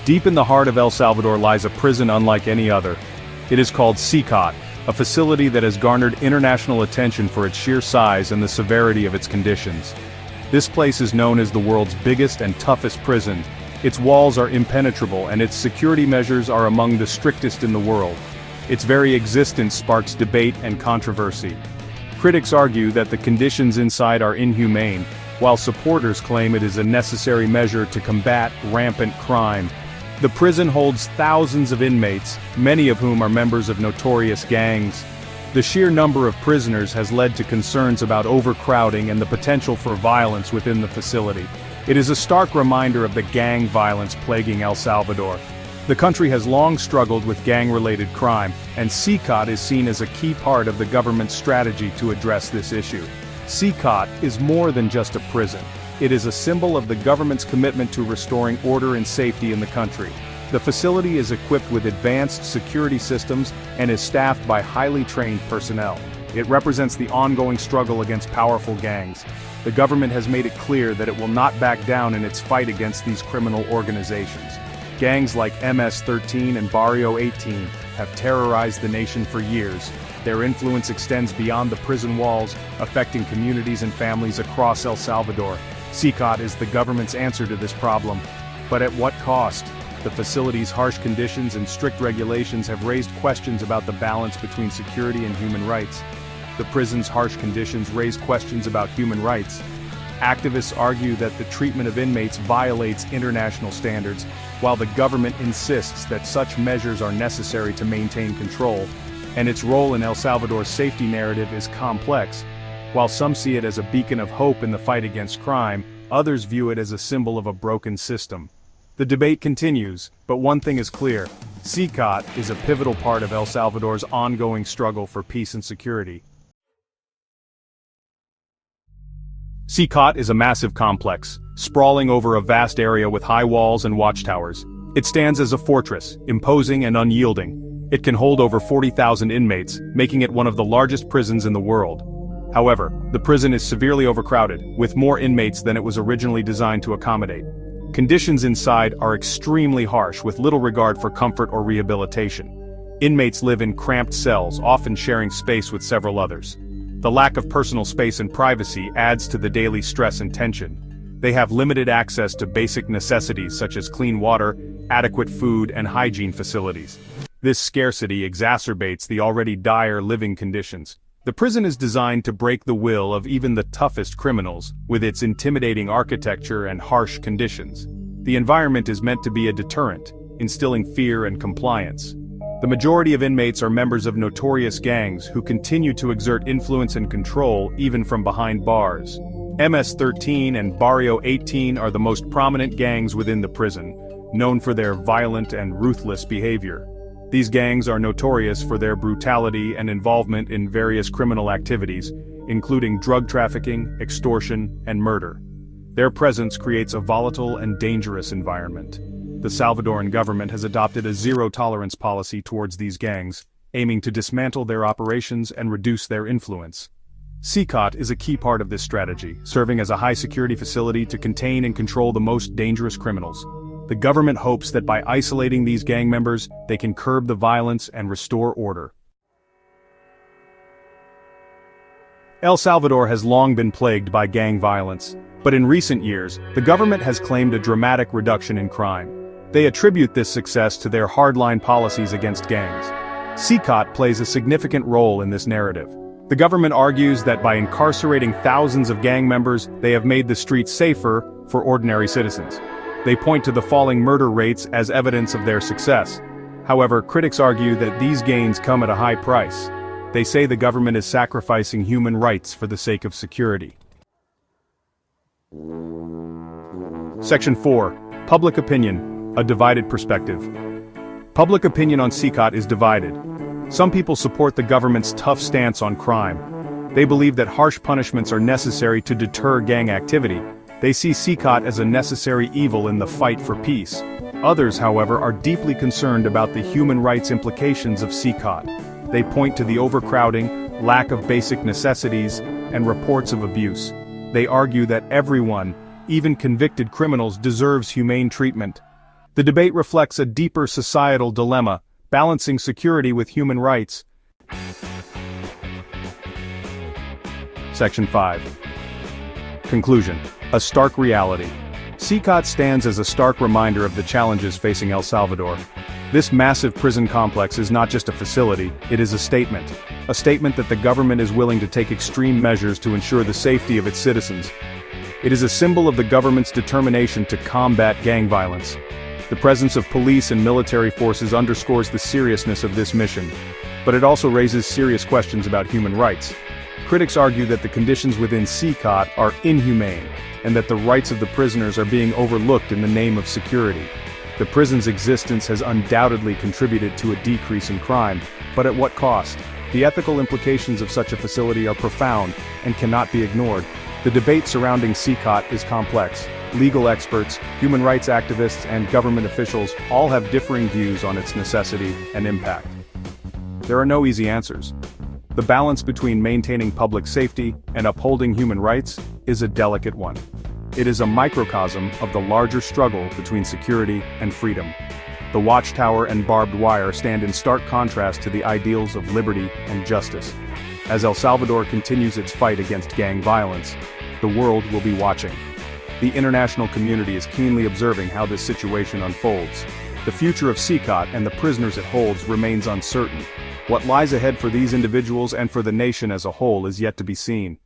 Deep in the heart of El Salvador lies a prison unlike any other. It is called CECOT, a facility that has garnered international attention for its sheer size and the severity of its conditions. This place is known as the world's biggest and toughest prison. Its walls are impenetrable and its security measures are among the strictest in the world. Its very existence sparks debate and controversy. Critics argue that the conditions inside are inhumane, while supporters claim it is a necessary measure to combat rampant crime. The prison holds thousands of inmates, many of whom are members of notorious gangs. The sheer number of prisoners has led to concerns about overcrowding and the potential for violence within the facility. It is a stark reminder of the gang violence plaguing El Salvador. The country has long struggled with gang-related crime, and CECOT is seen as a key part of the government's strategy to address this issue. CECOT is more than just a prison. It is a symbol of the government's commitment to restoring order and safety in the country. The facility is equipped with advanced security systems and is staffed by highly trained personnel. It represents the ongoing struggle against powerful gangs. The government has made it clear that it will not back down in its fight against these criminal organizations. Gangs like MS-13 and Barrio 18 have terrorized the nation for years. Their influence extends beyond the prison walls, affecting communities and families across El Salvador. CECOT is the government's answer to this problem. But at what cost? The facility's harsh conditions and strict regulations have raised questions about the balance between security and human rights. The prison's harsh conditions raise questions about human rights. Activists argue that the treatment of inmates violates international standards, while the government insists that such measures are necessary to maintain control, and its role in El Salvador's safety narrative is complex. While some see it as a beacon of hope in the fight against crime, others view it as a symbol of a broken system. The debate continues, but one thing is clear: CECOT is a pivotal part of El Salvador's ongoing struggle for peace and security. CECOT is a massive complex, sprawling over a vast area with high walls and watchtowers. It stands as a fortress, imposing and unyielding. It can hold over 40,000 inmates, making it one of the largest prisons in the world. However, the prison is severely overcrowded, with more inmates than it was originally designed to accommodate. Conditions inside are extremely harsh, with little regard for comfort or rehabilitation. Inmates live in cramped cells, often sharing space with several others. The lack of personal space and privacy adds to the daily stress and tension. They have limited access to basic necessities such as clean water, adequate food, and hygiene facilities. This scarcity exacerbates the already dire living conditions. The prison is designed to break the will of even the toughest criminals, with its intimidating architecture and harsh conditions. The environment is meant to be a deterrent, instilling fear and compliance. The majority of inmates are members of notorious gangs who continue to exert influence and control even from behind bars. MS-13 and Barrio 18 are the most prominent gangs within the prison, known for their violent and ruthless behavior. These gangs are notorious for their brutality and involvement in various criminal activities, including drug trafficking, extortion, and murder. Their presence creates a volatile and dangerous environment. The Salvadoran government has adopted a zero-tolerance policy towards these gangs, aiming to dismantle their operations and reduce their influence. CECOT is a key part of this strategy, serving as a high-security facility to contain and control the most dangerous criminals. The government hopes that by isolating these gang members, they can curb the violence and restore order. El Salvador has long been plagued by gang violence, but in recent years, the government has claimed a dramatic reduction in crime. They attribute this success to their hardline policies against gangs. CECOT plays a significant role in this narrative. The government argues that by incarcerating thousands of gang members, they have made the streets safer for ordinary citizens. They point to the falling murder rates as evidence of their success. However, critics argue that these gains come at a high price. They say the government is sacrificing human rights for the sake of security. Section 4. Public opinion. A divided perspective. Public opinion on CECOT is divided. Some people support the government's tough stance on crime. They believe that harsh punishments are necessary to deter gang activity. They see CECOT as a necessary evil in the fight for peace. Others, however, are deeply concerned about the human rights implications of CECOT. They point to the overcrowding, lack of basic necessities, and reports of abuse. They argue that everyone, even convicted criminals, deserves humane treatment. The debate reflects a deeper societal dilemma, balancing security with human rights. Section 5. Conclusion. A stark reality. SECOT stands as a stark reminder of the challenges facing El Salvador. This massive prison complex is not just a facility, it is a statement. A statement that the government is willing to take extreme measures to ensure the safety of its citizens. It is a symbol of the government's determination to combat gang violence. The presence of police and military forces underscores the seriousness of this mission, but it also raises serious questions about human rights. Critics argue that the conditions within SECOT are inhumane, and that the rights of the prisoners are being overlooked in the name of security. The prison's existence has undoubtedly contributed to a decrease in crime, but at what cost? The ethical implications of such a facility are profound and cannot be ignored. The debate surrounding SECOT is complex. Legal experts, human rights activists, and government officials all have differing views on its necessity and impact. There are no easy answers. The balance between maintaining public safety and upholding human rights is a delicate one. It is a microcosm of the larger struggle between security and freedom. The watchtower and barbed wire stand in stark contrast to the ideals of liberty and justice. As El Salvador continues its fight against gang violence, the world will be watching. The international community is keenly observing how this situation unfolds. The future of SECOT and the prisoners it holds remains uncertain. What lies ahead for these individuals and for the nation as a whole is yet to be seen.